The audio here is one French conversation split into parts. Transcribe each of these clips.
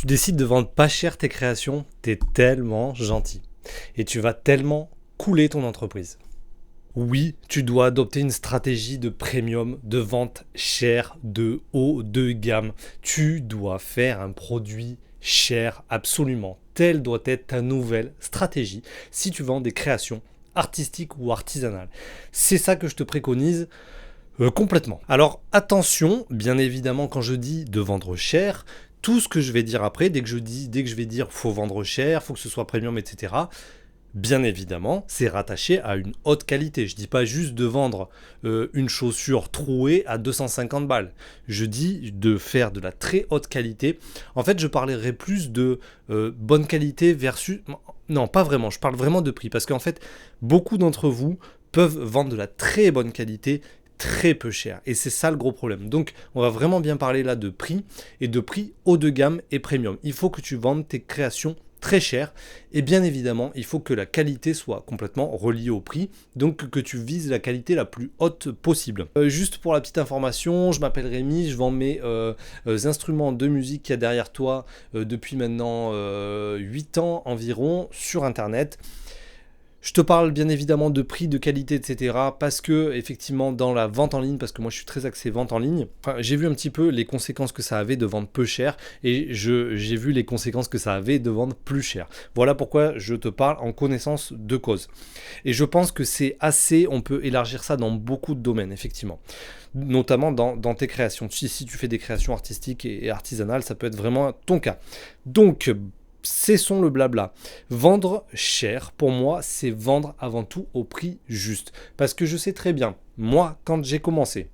Tu décides de vendre pas cher tes créations, t'es tellement gentil. Et tu vas tellement couler ton entreprise. Oui, tu dois adopter une stratégie de premium, de vente chère, de haut de gamme. Tu dois faire un produit cher, absolument. Telle doit être ta nouvelle stratégie si tu vends des créations artistiques ou artisanales. C'est ça que je te préconise complètement. Alors attention, bien évidemment, quand je dis de vendre cher, tout ce que je vais dire après, dès que je vais dire faut vendre cher, faut que ce soit premium, etc. Bien évidemment, c'est rattaché à une haute qualité. Je dis pas juste de vendre une chaussure trouée à 250 balles. Je dis de faire de la très haute qualité. En fait, je parlerai plus de bonne qualité versus... Non, pas vraiment. Je parle vraiment de prix. Parce qu'en fait, beaucoup d'entre vous peuvent vendre de la très bonne qualité très peu cher. Et c'est ça le gros problème. Donc, on va vraiment bien parler là de prix et de prix haut de gamme et premium. Il faut que tu vendes tes créations très cher et bien évidemment il faut que la qualité soit complètement reliée au prix, donc que tu vises la qualité la plus haute possible. Juste pour la petite information, je m'appelle Rémi, je vends mes instruments de musique qu'il y a derrière toi depuis maintenant 8 ans environ sur internet. Je te parle bien évidemment de prix, de qualité, etc. Parce que, effectivement, dans la vente en ligne, parce que moi je suis très axé vente en ligne, j'ai vu un petit peu les conséquences que ça avait de vendre peu cher et j'ai vu les conséquences que ça avait de vendre plus cher. Voilà pourquoi je te parle en connaissance de cause. Et je pense que c'est assez, on peut élargir ça dans beaucoup de domaines, effectivement. Notamment dans tes créations. Si tu fais des créations artistiques et artisanales, ça peut être vraiment ton cas. Donc, cessons le blabla. Vendre cher, pour moi, c'est vendre avant tout au prix juste. Parce que je sais très bien, moi, quand j'ai commencé,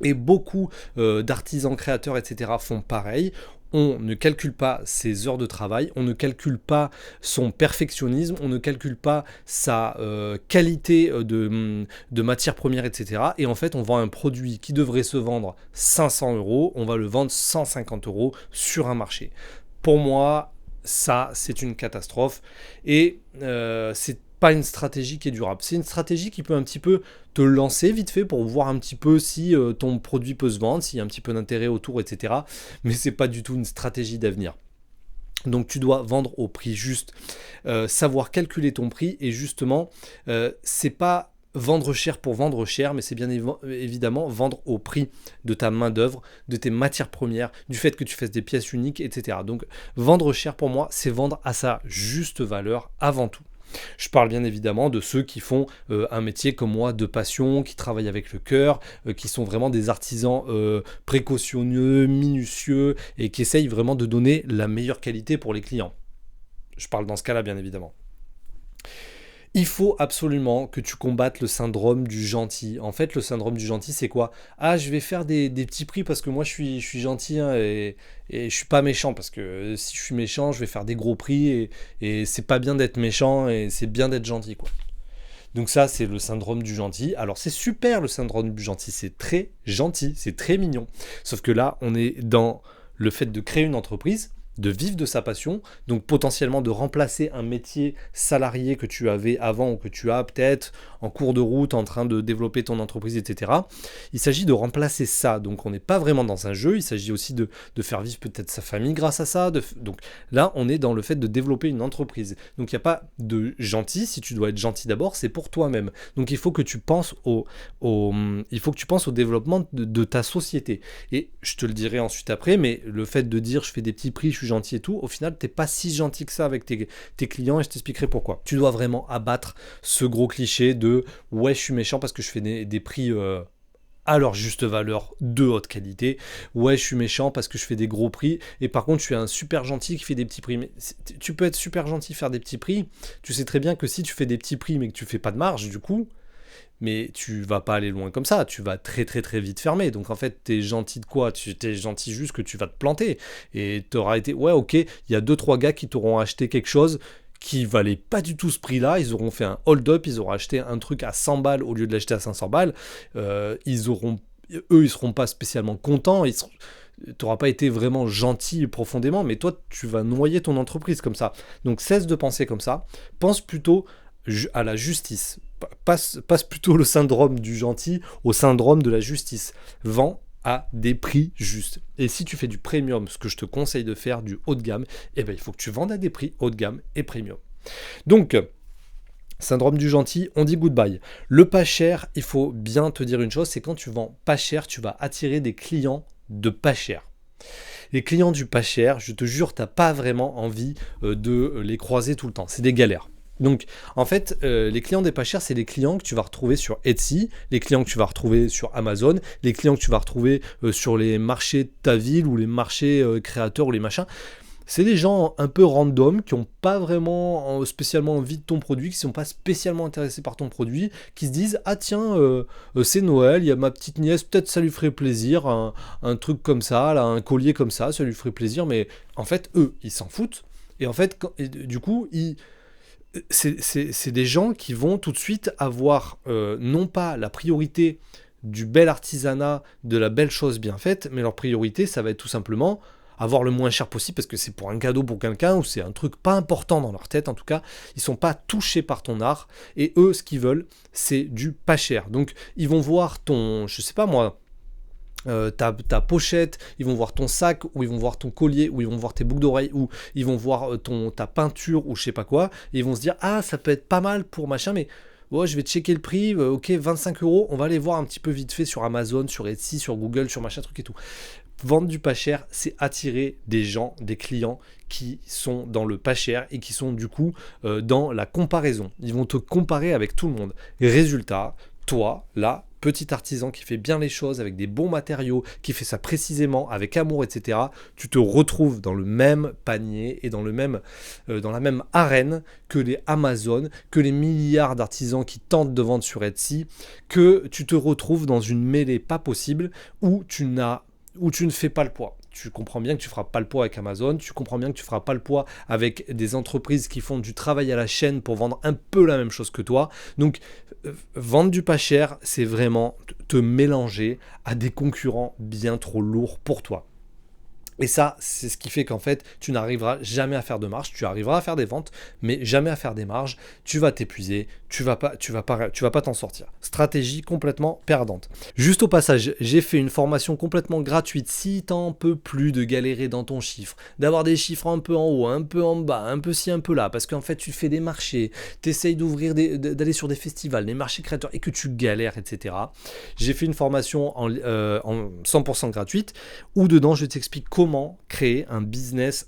et beaucoup d'artisans créateurs, etc., font pareil. On ne calcule pas ses heures de travail, on ne calcule pas son perfectionnisme, on ne calcule pas sa qualité de matière première, etc. Et en fait, on vend un produit qui devrait se vendre 500 euros, on va le vendre 150 euros sur un marché. Pour moi, ça, c'est une catastrophe. Et c'est pas une stratégie qui est durable. C'est une stratégie qui peut un petit peu te lancer vite fait pour voir un petit peu si ton produit peut se vendre, s'il y a un petit peu d'intérêt autour, etc. Mais c'est pas du tout une stratégie d'avenir. Donc tu dois vendre au prix juste, savoir calculer ton prix et justement, c'est pas vendre cher pour vendre cher, mais c'est bien évidemment vendre au prix de ta main-d'œuvre, de tes matières premières, du fait que tu fasses des pièces uniques, etc. Donc vendre cher pour moi, c'est vendre à sa juste valeur avant tout. Je parle bien évidemment de ceux qui font un métier comme moi de passion, qui travaillent avec le cœur, qui sont vraiment des artisans précautionneux, minutieux et qui essayent vraiment de donner la meilleure qualité pour les clients. Je parle dans ce cas-là bien évidemment. Il faut absolument que tu combattes le syndrome du gentil. En fait, le syndrome du gentil, c'est quoi? Ah, je vais faire des petits prix parce que moi, je suis gentil hein, et je suis pas méchant. Parce que si je suis méchant, je vais faire des gros prix et c'est pas bien d'être méchant et c'est bien d'être gentil, quoi. Donc ça, c'est le syndrome du gentil. Alors, c'est super, le syndrome du gentil. C'est très gentil, c'est très mignon. Sauf que là, on est dans le fait de créer une entreprise, de vivre de sa passion, donc potentiellement de remplacer un métier salarié que tu avais avant ou que tu as peut-être en cours de route en train de développer ton entreprise, etc. Il s'agit de remplacer ça, donc on n'est pas vraiment dans un jeu, il s'agit aussi de faire vivre peut-être sa famille grâce à ça, donc là on est dans le fait de développer une entreprise. Donc il n'y a pas de gentil, si tu dois être gentil d'abord, c'est pour toi-même. Donc il faut que tu penses il faut que tu penses au développement de ta société. Et je te le dirai ensuite après, mais le fait de dire je fais des petits prix, je suis gentil et tout, au final, t'es pas si gentil que ça avec tes clients et je t'expliquerai pourquoi. Tu dois vraiment abattre ce gros cliché de ouais, je suis méchant parce que je fais des prix à leur juste valeur de haute qualité. Ouais, je suis méchant parce que je fais des gros prix et par contre, je suis un super gentil qui fait des petits prix. Mais tu peux être super gentil, faire des petits prix. Tu sais très bien que si tu fais des petits prix mais que tu fais pas de marge, du coup, mais tu vas pas aller loin comme ça, tu vas très très très vite fermer. Donc en fait, t'es gentil de quoi? T'es gentil juste que tu vas te planter. Et t'auras été, ouais ok, il y a 2-3 gars qui t'auront acheté quelque chose qui valait pas du tout ce prix-là, ils auront fait un hold-up, ils auront acheté un truc à 100 balles au lieu de l'acheter à 500 balles, ils seront pas spécialement contents, t'auras pas été vraiment gentil profondément, mais toi, tu vas noyer ton entreprise comme ça. Donc cesse de penser comme ça, pense plutôt à la justice. Passe plutôt le syndrome du gentil au syndrome de la justice. Vends à des prix justes. Et si tu fais du premium, ce que je te conseille de faire, du haut de gamme, eh ben, il faut que tu vendes à des prix haut de gamme et premium. Donc, syndrome du gentil, on dit goodbye. Le pas cher, il faut bien te dire une chose, c'est quand tu vends pas cher, tu vas attirer des clients de pas cher. Les clients du pas cher, je te jure, t'as pas vraiment envie de les croiser tout le temps. C'est des galères. Donc, en fait, les clients des pas chers, c'est les clients que tu vas retrouver sur Etsy, les clients que tu vas retrouver sur Amazon, les clients que tu vas retrouver sur les marchés de ta ville ou les marchés créateurs ou les machins. C'est des gens un peu random qui n'ont pas vraiment spécialement envie de ton produit, qui ne sont pas spécialement intéressés par ton produit, qui se disent « Ah tiens, c'est Noël, il y a ma petite nièce, peut-être ça lui ferait plaisir, un truc comme ça, là, un collier comme ça lui ferait plaisir. » Mais en fait, eux, ils s'en foutent. Et en fait, du coup, c'est des gens qui vont tout de suite avoir non pas la priorité du bel artisanat, de la belle chose bien faite, mais leur priorité, ça va être tout simplement avoir le moins cher possible parce que c'est pour un cadeau pour quelqu'un ou c'est un truc pas important dans leur tête. En tout cas, ils sont pas touchés par ton art et eux, ce qu'ils veulent, c'est du pas cher. Donc, ils vont voir ton, je sais pas moi, ta pochette, ils vont voir ton sac, ou ils vont voir ton collier, ou ils vont voir tes boucles d'oreilles, ou ils vont voir ta peinture, ou je sais pas quoi, et ils vont se dire, ah, ça peut être pas mal pour machin, mais ouais, je vais checker le prix, ok, 25 €, on va aller voir un petit peu vite fait sur Amazon, sur Etsy, sur Google, sur machin truc et tout. Vendre du pas cher, c'est attirer des gens, des clients qui sont dans le pas cher et qui sont du coup dans la comparaison. Ils vont te comparer avec tout le monde. Résultat, toi, là, petit artisan qui fait bien les choses avec des bons matériaux, qui fait ça précisément, avec amour, etc., tu te retrouves dans le même panier et dans la même arène que les Amazon, que les milliards d'artisans qui tentent de vendre sur Etsy, que tu te retrouves dans une mêlée pas possible où tu ne fais pas le poids. Tu comprends bien que tu ne feras pas le poids avec Amazon, tu comprends bien que tu ne feras pas le poids avec des entreprises qui font du travail à la chaîne pour vendre un peu la même chose que toi. Donc, vendre du pas cher, c'est vraiment te mélanger à des concurrents bien trop lourds pour toi. Et ça, c'est ce qui fait qu'en fait, tu n'arriveras jamais à faire de marge. Tu arriveras à faire des ventes, mais jamais à faire des marges. Tu vas t'épuiser, tu vas pas t'en sortir. Stratégie complètement perdante. Juste au passage, j'ai fait une formation complètement gratuite. Si t'en peux plus de galérer dans ton chiffre, d'avoir des chiffres un peu en haut, un peu en bas, un peu ci, un peu là, parce qu'en fait, tu fais des marchés, t'essayes d'aller sur des festivals, des marchés créateurs, et que tu galères, etc. J'ai fait une formation en 100% gratuite, où dedans, je t'explique comment créer un business,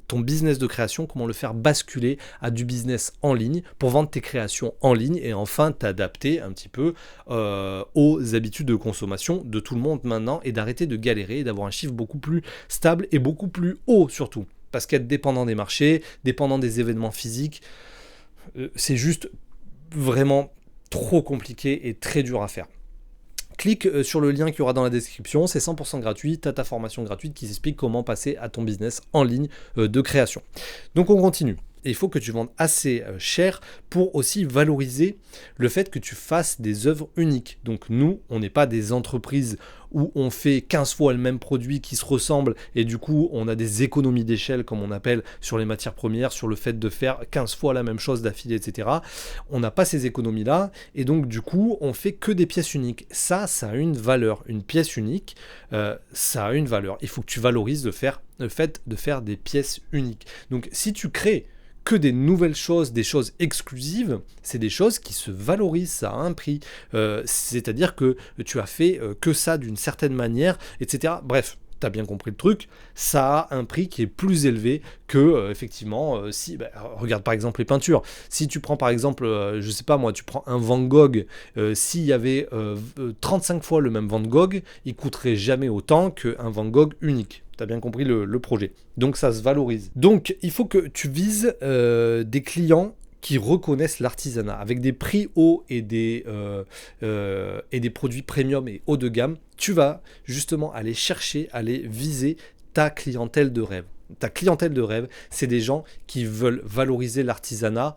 ton business de création, comment le faire basculer à du business en ligne pour vendre tes créations en ligne et enfin t'adapter un petit peu aux habitudes de consommation de tout le monde maintenant et d'arrêter de galérer et d'avoir un chiffre beaucoup plus stable et beaucoup plus haut surtout. Parce qu'être dépendant des marchés, dépendant des événements physiques, c'est juste vraiment trop compliqué et très dur à faire. Clique sur le lien qu'il y aura dans la description, c'est 100% gratuit, tu as ta formation gratuite qui s'explique comment passer à ton business en ligne de création. Donc on continue. Et il faut que tu vendes assez cher pour aussi valoriser le fait que tu fasses des œuvres uniques. Donc nous, on n'est pas des entreprises où on fait 15 fois le même produit qui se ressemble et du coup on a des économies d'échelle comme on appelle sur les matières premières, sur le fait de faire 15 fois la même chose d'affilée, etc. On n'a pas ces économies-là et donc du coup on fait que des pièces uniques. Ça a une valeur. Une pièce unique, ça a une valeur. Il faut que tu valorises le fait de faire des pièces uniques. Donc si tu crées que des nouvelles choses, des choses exclusives, c'est des choses qui se valorisent, ça a un prix. C'est-à-dire que tu as fait que ça d'une certaine manière, etc. Bref, tu as bien compris le truc, ça a un prix qui est plus élevé que, effectivement, regarde par exemple les peintures. Si tu prends par exemple, je sais pas moi, tu prends un Van Gogh, s'il y avait 35 fois le même Van Gogh, il coûterait jamais autant qu'un Van Gogh unique. Tu as bien compris le projet. Donc ça se valorise. Donc il faut que tu vises des clients qui reconnaissent l'artisanat avec des prix hauts et des produits premium et haut de gamme. Tu vas justement aller chercher, aller viser ta clientèle de rêve. Ta clientèle de rêve, c'est des gens qui veulent valoriser l'artisanat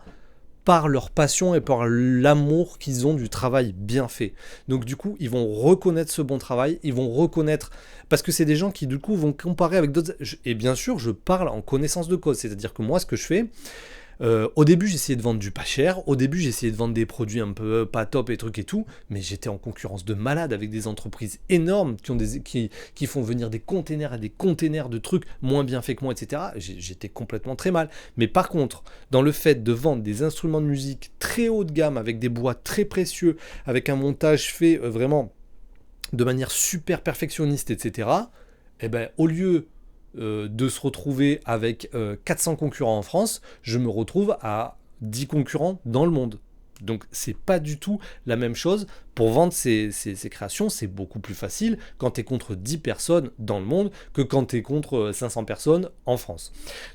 par leur passion et par l'amour qu'ils ont du travail bien fait. Donc du coup, ils vont reconnaître ce bon travail, ils vont reconnaître, parce que c'est des gens qui du coup vont comparer avec d'autres, et bien sûr, je parle en connaissance de cause, c'est-à-dire que moi, ce que je fais, Au début, j'essayais de vendre du pas cher. Au début, j'essayais de vendre des produits un peu pas top et trucs et tout. Mais j'étais en concurrence de malade avec des entreprises énormes qui font venir des containers et des containers de trucs moins bien faits que moi, etc. J'étais complètement très mal. Mais par contre, dans le fait de vendre des instruments de musique très haut de gamme, avec des bois très précieux, avec un montage fait vraiment de manière super perfectionniste, etc., eh ben, au lieu de se retrouver avec 400 concurrents en France, je me retrouve à 10 concurrents dans le monde. Donc c'est pas du tout la même chose. Pour vendre ces créations, c'est beaucoup plus facile quand tu es contre 10 personnes dans le monde que quand tu es contre 500 personnes en France.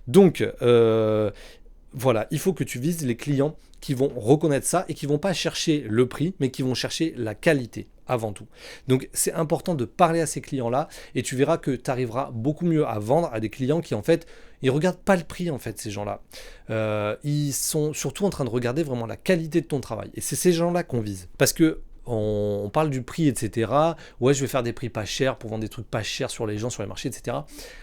Donc voilà, il faut que tu vises les clients qui vont reconnaître ça et qui vont pas chercher le prix, mais qui vont chercher la qualité avant tout. Donc c'est important de parler à ces clients-là et tu verras que tu arriveras beaucoup mieux à vendre à des clients qui en fait, ils regardent pas le prix en fait, ces gens-là. Ils sont surtout en train de regarder vraiment la qualité de ton travail. Et c'est ces gens-là qu'on vise. Parce que on parle du prix, etc. Ouais, je vais faire des prix pas chers pour vendre des trucs pas chers sur les gens, sur les marchés, etc.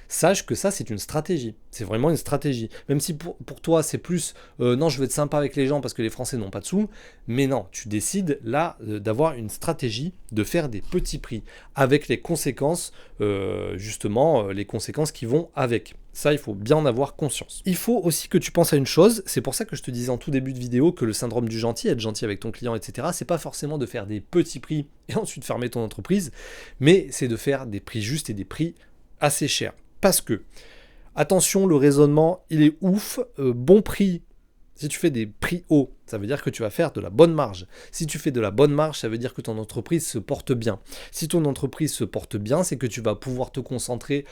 Sache que ça, c'est une stratégie. C'est vraiment une stratégie. Même si pour toi, c'est plus non, je veux être sympa avec les gens parce que les Français n'ont pas de sous. Mais non, tu décides là d'avoir une stratégie de faire des petits prix avec les conséquences, justement, les conséquences qui vont avec. Ça, il faut bien en avoir conscience. Il faut aussi que tu penses à une chose, c'est pour ça que je te disais en tout début de vidéo que le syndrome du gentil, être gentil avec ton client, etc., c'est pas forcément de faire des petits prix et ensuite fermer ton entreprise, mais c'est de faire des prix justes et des prix assez chers. Parce que, attention, le raisonnement, il est ouf, bon prix. Si tu fais des prix hauts, ça veut dire que tu vas faire de la bonne marge. Si tu fais de la bonne marge, ça veut dire que ton entreprise se porte bien. Si ton entreprise se porte bien, c'est que tu vas pouvoir te concentrer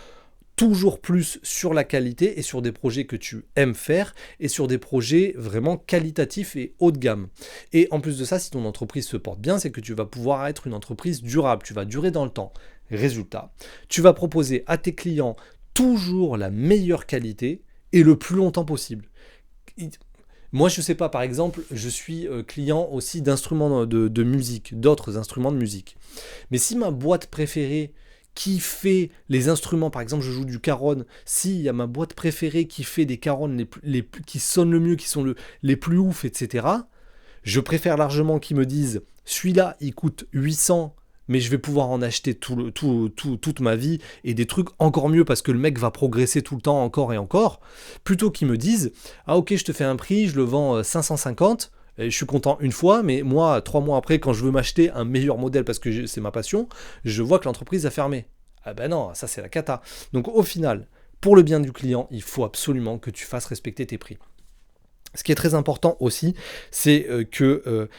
toujours plus sur la qualité et sur des projets que tu aimes faire et sur des projets vraiment qualitatifs et haut de gamme. Et en plus de ça, si ton entreprise se porte bien, c'est que tu vas pouvoir être une entreprise durable, tu vas durer dans le temps. Résultat, tu vas proposer à tes clients toujours la meilleure qualité et le plus longtemps possible. Moi, je ne sais pas, par exemple, je suis client aussi d'instruments de musique, d'autres instruments de musique. Mais si ma boîte préférée qui fait les instruments, par exemple je joue du caron, s'il y a ma boîte préférée qui fait des carons qui sonnent le mieux, qui sont les plus ouf, etc., je préfère largement qu'ils me disent celui-là il coûte 800, mais je vais pouvoir en acheter toute ma vie et des trucs encore mieux parce que le mec va progresser tout le temps encore et encore, plutôt qu'ils me disent ah ok, je te fais un prix, je le vends 550, je suis content une fois, mais moi, 3 mois après, quand je veux m'acheter un meilleur modèle parce que c'est ma passion, je vois que l'entreprise a fermé. Ah ben non, ça c'est la cata. Donc au final, pour le bien du client, il faut absolument que tu fasses respecter tes prix. Ce qui est très important aussi, c'est que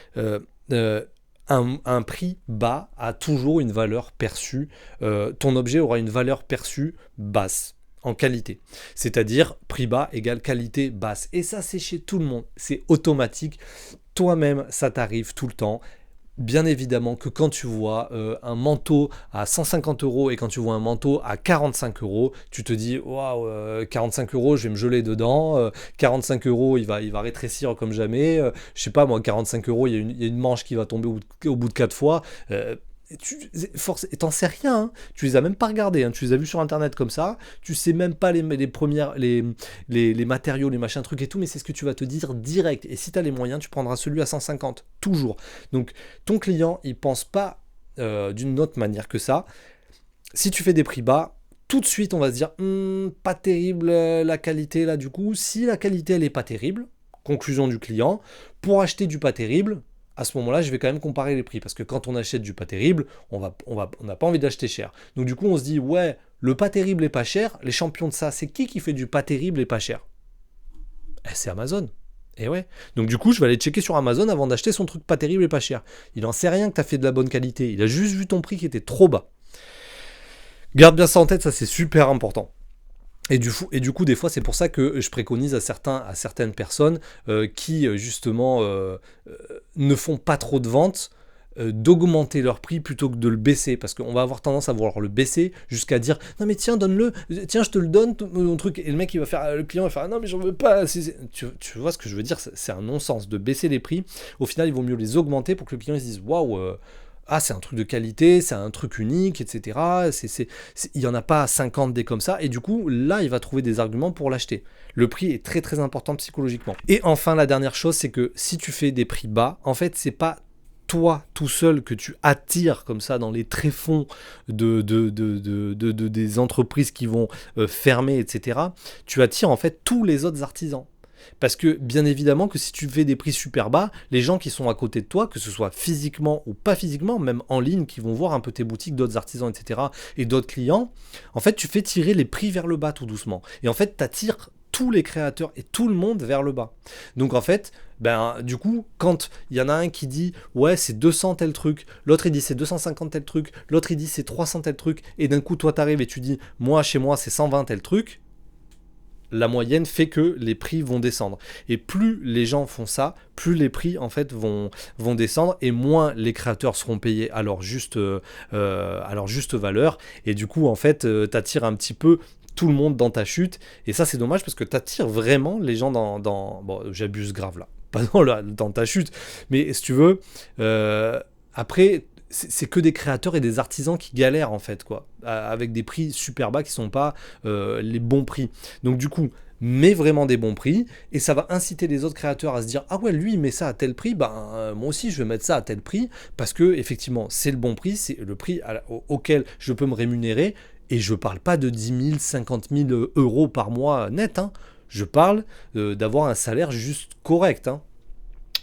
un prix bas a toujours une valeur perçue. Ton objet aura une valeur perçue basse en qualité. C'est-à-dire prix bas égale qualité basse. Et ça, c'est chez tout le monde. C'est automatique. Toi-même, ça t'arrive tout le temps. Bien évidemment que quand tu vois un manteau à 150 € et quand tu vois un manteau à 45 €, tu te dis waouh, 45 €, je vais me geler dedans. 45 €, il va rétrécir comme jamais. Je sais pas moi, 45 €, il y a une manche qui va tomber au bout de 4 fois. T'en sais rien, hein. Tu les as même pas regardés, hein. Tu les as vus sur internet comme ça, tu sais même pas les matériaux, les machins trucs et tout, mais c'est ce que tu vas te dire direct. Et si tu as les moyens, tu prendras celui à 150, toujours. Donc ton client, il pense pas d'une autre manière que ça. Si tu fais des prix bas, tout de suite on va se dire pas terrible la qualité là du coup. Si la qualité elle est pas terrible, conclusion du client, pour acheter du pas terrible, à ce moment-là, je vais quand même comparer les prix. Parce que quand on achète du pas terrible, on n'a pas envie d'acheter cher. Donc du coup, on se dit, ouais, le pas terrible et pas cher, les champions de ça, c'est qui fait du pas terrible et pas cher? C'est Amazon. Et ouais. Donc du coup, je vais aller checker sur Amazon avant d'acheter son truc pas terrible et pas cher. Il en sait rien que tu as fait de la bonne qualité. Il a juste vu ton prix qui était trop bas. Garde bien ça en tête, ça c'est super important. Et du coup, des fois, c'est pour ça que je préconise à certaines personnes qui, justement, ne font pas trop de ventes, d'augmenter leur prix plutôt que de le baisser. Parce qu'on va avoir tendance à vouloir le baisser jusqu'à dire « Non mais tiens, donne-le, tiens, je te le donne, ton truc. » Et le client va faire « Non mais j'en veux pas. » Tu vois ce que je veux dire, c'est un non-sens de baisser les prix. Au final, il vaut mieux les augmenter pour que le client se dise « Waouh ah, c'est un truc de qualité, c'est un truc unique, etc. Il n'y en a pas 50 des comme ça. Et du coup, là, il va trouver des arguments pour l'acheter. Le prix est très très important psychologiquement. Et enfin, la dernière chose, c'est que si tu fais des prix bas, en fait, c'est pas toi tout seul que tu attires comme ça dans les tréfonds des entreprises qui vont fermer, etc. Tu attires en fait tous les autres artisans. Parce que bien évidemment que si tu fais des prix super bas, les gens qui sont à côté de toi, que ce soit physiquement ou pas physiquement, même en ligne, qui vont voir un peu tes boutiques, d'autres artisans, etc. et d'autres clients, en fait tu fais tirer les prix vers le bas tout doucement. Et en fait tu attires tous les créateurs et tout le monde vers le bas. Donc en fait, du coup, quand il y en a un qui dit ouais c'est 200 tel truc, l'autre il dit c'est 250 tel truc, l'autre il dit c'est 300 tel truc, et d'un coup toi t'arrives et tu dis moi chez moi c'est 120 tel truc, la moyenne fait que les prix vont descendre. Et plus les gens font ça, plus les prix en fait vont descendre et moins les créateurs seront payés à leur juste valeur. Et du coup, en fait, t'attires un petit peu tout le monde dans ta chute. Et ça, c'est dommage parce que t'attires vraiment les gens dans... Bon, j'abuse grave là. Pas dans ta chute. Mais si tu veux, après... C'est que des créateurs et des artisans qui galèrent en fait quoi, avec des prix super bas qui sont pas les bons prix. Donc du coup, mets vraiment des bons prix et ça va inciter les autres créateurs à se dire ah ouais lui il met ça à tel prix, moi aussi je vais mettre ça à tel prix parce que effectivement c'est le bon prix, c'est le prix auquel je peux me rémunérer et je parle pas de 10 000, 50 000 euros par mois net, hein. Je parle d'avoir un salaire juste correct, hein.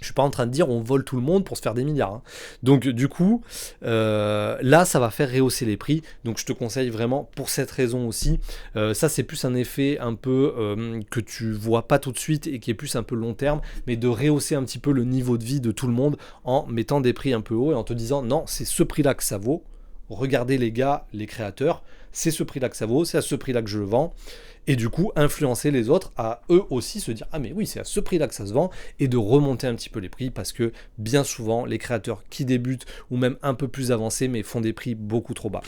Je suis pas en train de dire on vole tout le monde pour se faire des milliards, hein. Donc du coup, là, ça va faire rehausser les prix. Donc je te conseille vraiment pour cette raison aussi. Ça, c'est plus un effet un peu que tu vois pas tout de suite et qui est plus un peu long terme, mais de rehausser un petit peu le niveau de vie de tout le monde en mettant des prix un peu hauts et en te disant non, c'est ce prix-là que ça vaut. Regardez les gars, les créateurs, c'est ce prix-là que ça vaut, c'est à ce prix-là que je le vends. Et du coup, influencer les autres à eux aussi se dire « Ah mais oui, c'est à ce prix-là que ça se vend » et de remonter un petit peu les prix parce que bien souvent, les créateurs qui débutent ou même un peu plus avancés mais font des prix beaucoup trop bas.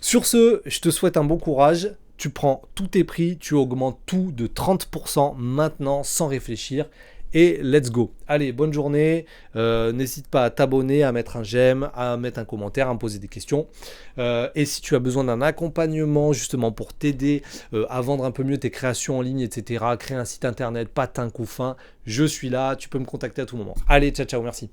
Sur ce, je te souhaite un bon courage. Tu prends tous tes prix, tu augmentes tout de 30% maintenant sans réfléchir. Et let's go. Allez, bonne journée. N'hésite pas à t'abonner, à mettre un j'aime, à mettre un commentaire, à me poser des questions. Et si tu as besoin d'un accompagnement justement pour t'aider à vendre un peu mieux tes créations en ligne, etc., créer un site internet, pas tin coup fin, je suis là. Tu peux me contacter à tout moment. Allez, ciao, ciao, merci.